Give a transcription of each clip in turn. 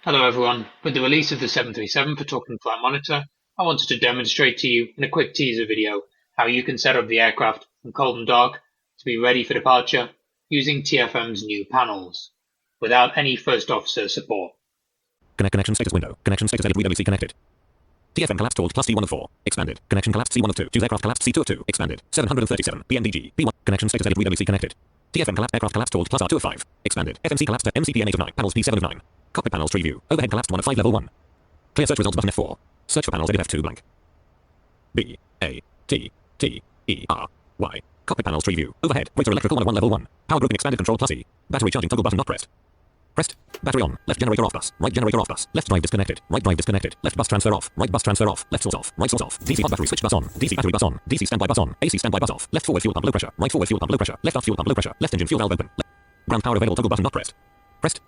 Hello everyone, with the release of the 737 for Talking Flight Monitor, I wanted to demonstrate to you in a quick teaser video how you can set up the aircraft from cold and dark to be ready for departure using TFM's new panels, without any first officer support. Connection status window. Connection status edit WWC connected. TFM collapsed hold plus T1 of 4. Expanded. Connection collapsed C1 of 2. Choose aircraft collapsed C2 of 2. Expanded. 737. PMDG. P1. Connection status edit WWC connected. TFM collapsed aircraft collapsed hold plus R2 of 5. Expanded. FMC collapsed MCPN 8 of 9. Panels P7 of 9. Cockpit panels tree view. Overhead collapsed 1 of 5 level 1. Clear search results button F4. Search for panels edit F2 blank. B. A. T. T. E. R. Y. Cockpit panels tree view. Overhead. Waiter electrical 1 of 1 level 1. Power grouping expanded control plus E. Battery charging toggle button not pressed. Pressed. Battery on. Left generator off bus. Right generator off bus. Left drive disconnected. Right drive disconnected. Left bus transfer off. Right bus transfer off. Left source off. Right source off. DC hot battery switch bus on. DC battery bus on. DC standby bus on. AC standby bus off. Left forward fuel pump low pressure. Right forward fuel pump low pressure. Left aft fuel pump low pressure. Left engine fuel valve open. Ground power available toggle button not pressed. Pressed.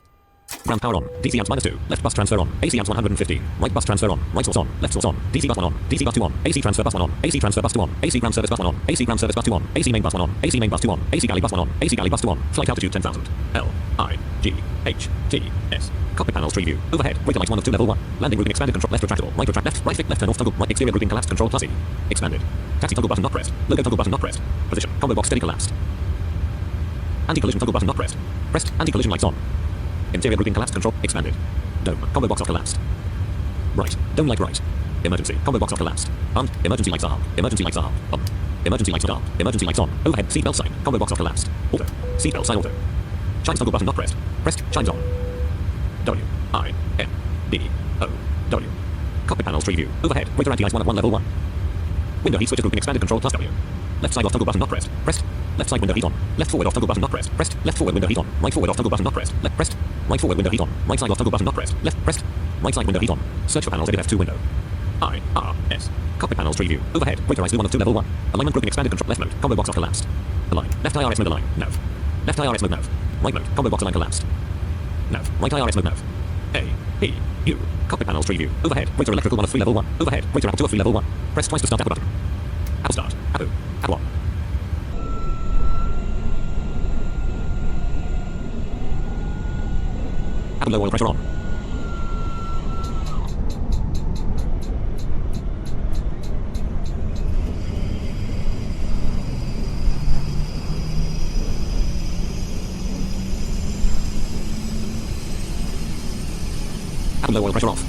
Ground power on. DC amps -2. Left bus transfer on. AC amps 150. Right bus transfer on. Right source on. Left source on. DC bus 1 on. DC bus 2 on. AC transfer bus 1 on. AC transfer bus 2 on. AC ground service bus 1 on. AC ground service bus 2 on. AC main bus 1 on. AC main bus 2 on. AC galley bus 1 on. AC galley bus 2 on. Flight altitude 10,000. L. I. G. H. T. S. Cockpit panels tree view. Overhead. Waiter lights 1 of 2 level 1. Landing routing expanded control. Left retractable. Right retract left. Right flick left turn off toggle. Right exterior grouping collapsed control plus E. Expanded. Taxi toggle button not pressed. Logo toggle button not pressed. Position. Combo box steady collapsed. Anti-collision toggle button not pressed. Pressed. Anti-collision lights on. Interior grouping collapsed control. Expanded. Dome. Combo box off collapsed. Right. Dome light right. Emergency. Combo box off collapsed. On. Emergency lights are. Emergency lights are. On. Emergency lights are. Emergency lights on. Overhead. Seatbelt sign. Combo box off collapsed. Auto. Seatbelt sign auto. Chimes toggle button not pressed. Pressed. Chimes on. W. I. N. D. O. W. Cockpit panels tree view. Overhead. Waiter anti-ice 1 of 1 level 1. Window heat switches grouping expanded control plus W. Left side off toggle button not pressed. Pressed. Left side window heat on. Left forward off toggle button not pressed. Pressed. Left forward window heat on. Right forward off toggle button not pressed. Left pressed. Right forward window heat on. Right side off toggle button not pressed. Left pressed. Right side window heat on. Search for panels edit F2 window. I. R. S. Cockpit panels tree view. Overhead. Waiter ice 1 of 2 level 1. Alignment grouping expanded control left mode. Combo box off collapsed. Align. Left IRS mode align. Nav. Left IRS mode nav. Right mode. Combo box align collapsed. Nav. Right IRS mode nav. A. P. U. Cockpit panels tree view. Overhead. Waiter electrical 1 of 3 level 1. Overhead. Waiter Apple 2 of 3 level 1. Press twice to start Apple button. Apple start. Apple. Apple on. Apple low oil pressure on. Apple low oil pressure off.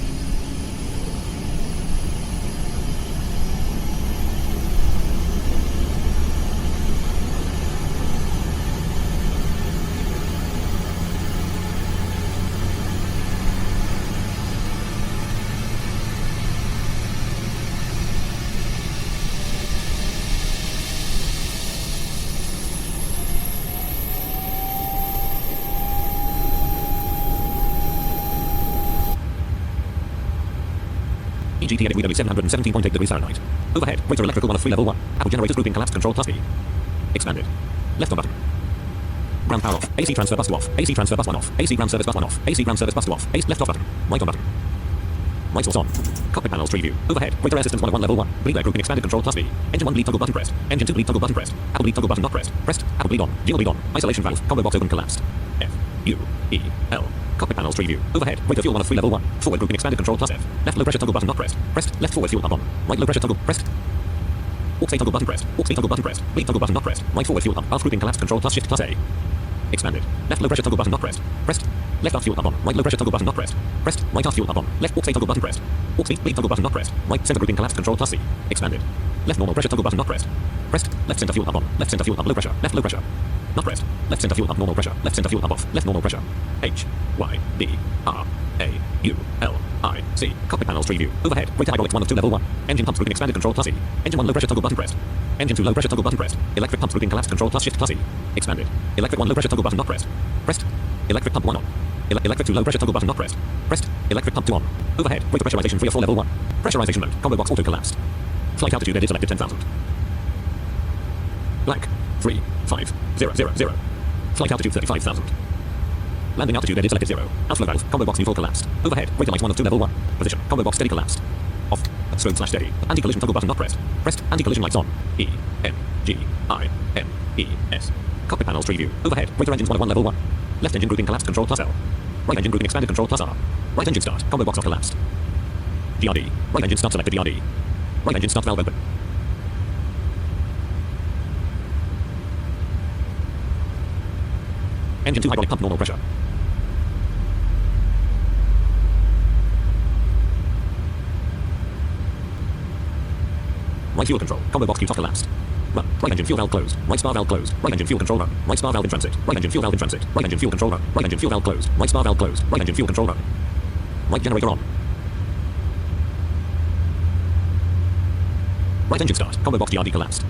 EGT edit WW 717.8 degrees Fahrenheit. Overhead. Waiter electrical 1 of 3 level 1. Apple generators grouping collapsed control plus E. Expanded. Left on button. Ground power off. AC transfer bus 2 off. AC transfer bus 1 off. AC ground service bus 1 off. AC ground service bus 2 off. AC left off button. Right on button. Right source on. Cockpit panels tree view. Overhead. Waiter air systems 1 of 1 level 1. Bleed air grouping expanded control plus B. Engine 1 bleed toggle button pressed. Engine 2 bleed toggle button pressed. Apple bleed toggle button not pressed. Pressed. Apple bleed on. Jingle bleed on. Isolation valve. Combo box open collapsed. F. U. E. L. Cockpit panels tree view. Overhead. Waiter fuel 1 of 3 level 1. Forward grouping expanded control plus F. Left low pressure toggle button not pressed. Pressed. Left forward fuel pump on. Right low pressure toggle pressed. Aux A toggle button pressed. Aux B toggle button pressed. Bleed toggle button not pressed. Right forward fuel pump. Aft grouping collapsed control plus shift plus A. Expanded. Left low pressure toggle button not pressed. Pressed. Left aft fuel pump on. Right low pressure toggle button not pressed. Pressed. Right aft fuel pump on. Left aux A toggle button pressed. Aux B bleed toggle button not pressed. Right center grouping collapsed control plus C. Expanded. Left normal pressure toggle button not pressed. Pressed. Left center fuel pump on. Left center fuel pump low pressure. Left low pressure. Not pressed. Left center fuel pump normal pressure. Left center fuel pump off. Left normal pressure. H. Y. D. R. A. U. L. I. C. Cockpit panels tree view. Overhead. Waiter hydraulics 1 of 2 level 1. Engine pumps grouping expanded control plus E. Engine 1 low pressure toggle button pressed. Engine 2 low pressure toggle button pressed. Electric pumps grouping collapsed control plus shift plus E. Expanded. Electric 1 low pressure toggle button not pressed. Pressed. Electric pump 1 on. Electric 2 low pressure toggle button not pressed. Pressed. Electric pump 2 on. Overhead. Waiter pressurization 3 of 4 level 1. Pressurization mode. Combo box auto collapsed. Flight altitude edit selected 10,000. Blank. 3. 5. 0. 0. 0. Flight altitude 35,000. Landing altitude edit selected 0. Outflow valve. Combo box neutral collapsed. Overhead. Waiter lights 1 of 2 level 1. Position. Combo box steady collapsed. Off. Strobe slash steady. Anti-collision toggle button not pressed. Pressed. Anti-collision lights on. E. N. G. I. N. E. S. Cockpit panels tree view. Overhead. Waiter engines 1 of 1 level 1. Left engine grouping collapsed control plus L. Right engine grouping expanded control plus R. Right Right engine start. Combo box off collapsed. DRD. Right engine start selected DRD. Right engine start valve open. Engine 2 hydraulic pump normal pressure. Right fuel control. Combo box Q-top collapsed. Run. Right engine fuel valve closed. Right spar valve closed. Right engine fuel control run. Right spar valve in transit. Right engine fuel valve in transit. Right engine fuel control run. Right engine fuel valve closed. Right spar valve closed. Right engine fuel control run. Right generator on. Right engine start. Combo box DRD collapsed.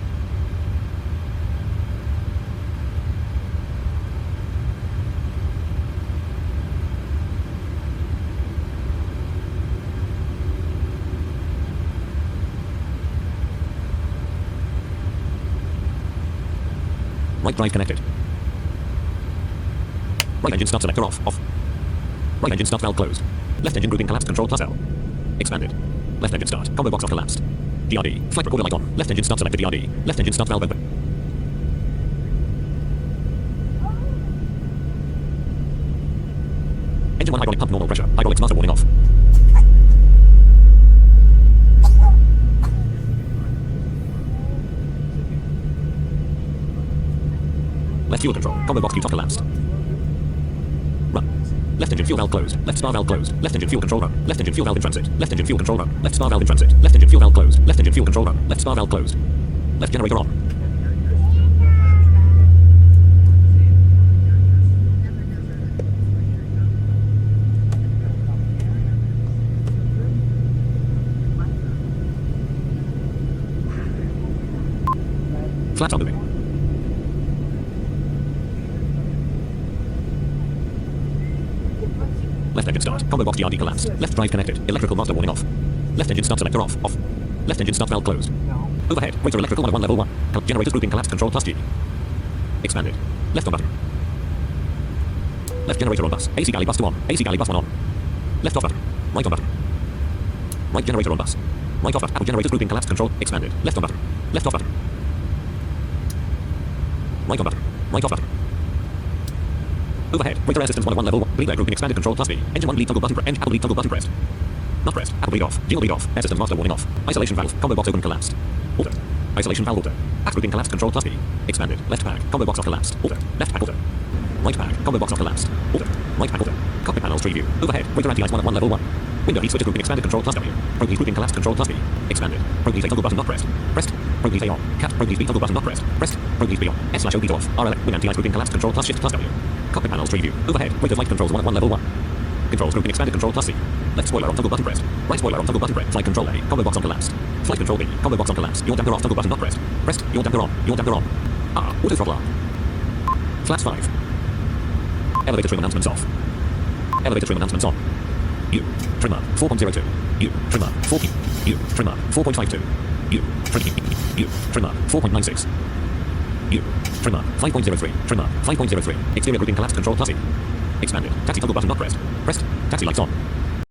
Right drive connected. Right engine start selector off. Off. Right engine start valve closed. Left engine grouping collapsed. Control plus L. Expanded. Left engine start. Combo box off collapsed. DRD. Flight recorder light on. Left engine start selected DRD. Left engine start valve open. Engine 1 hydraulic pump normal pressure. Hydraulics master warning off. Left fuel control. Combo box Q-top collapsed. Run. Left engine fuel valve closed. Left spar valve closed. Left engine fuel control run. Left engine fuel valve in transit. Left engine fuel control run. Left spar valve in transit. Left engine fuel valve closed. Left engine fuel control run. Left spar valve closed. Left generator on. Flaps are moving. Left engine start. Combo box DRD collapsed. Left drive connected. Electrical master warning off. Left engine start selector off. Off. Left engine start valve closed. Overhead. Rater electrical 101 level 1. Generators grouping collapsed. Control plus G. Expanded. Left on button. Left generator on bus. AC galley bus 2 on. AC galley bus 1 on. Left off button. Right on button. Right generator on bus. Right off button. Apple generators grouping collapsed. Control. Expanded. Left on button. Left off button. Right on button. Right off button. Overhead. Rater air systems 101 level 1. Bleed air grouping expanded. Control plus V. Engine 1 bleed toggle button pressed. Engine apple bleed toggle button pressed. Not pressed. Apple bleed off. Jingle bleed off. Air systems master warning off. Isolation valve. Combo box open collapsed. Alter. Isolation valve alter. Axe grouping collapsed. Control plus V. Expanded. Left pack. Combo box off collapsed. Alter. Left pack alter. Right pack. Combo box off collapsed. Alter. Right pack alter. Cockpit panels tree view. Overhead. Rater anti-ice 101 level 1. Window heat switches grouping expanded. Control plus W. Pro grouping collapsed. Control plus V. Expanded. Pro toggle button not pressed. Pressed. Pro A on. Cat. Pro B toggle button not pressed. Pressed. Pro B on. S/OB off. RL. Win anti-ice grouping collapsed. Control plus shift plus W. Cockpit panels tree view. Overhead. Rater flight controls 101 level 1. Controls grouping expanded. Control plus C. Left spoiler on toggle button pressed. Right spoiler on toggle button pressed. Flight control A. Combo box on collapsed. Flight control B. Combo box on collapsed. Your damper off. Toggle button not pressed. Pressed. Your damper on. Your damper on. R. Auto throttle on. Flaps 5. Elevator trim announcements off. Elevator trim announcements on. U. Trimmer 4.02. U. Trimmer 4. U. Trimmer 4.52. U. U. Trimmer 4.96. U. Trimmer 5.03. Trimmer 5.03. Exterior grouping collapsed. Control plus E. Expanded. Taxi toggle button not pressed. Pressed. Taxi lights on.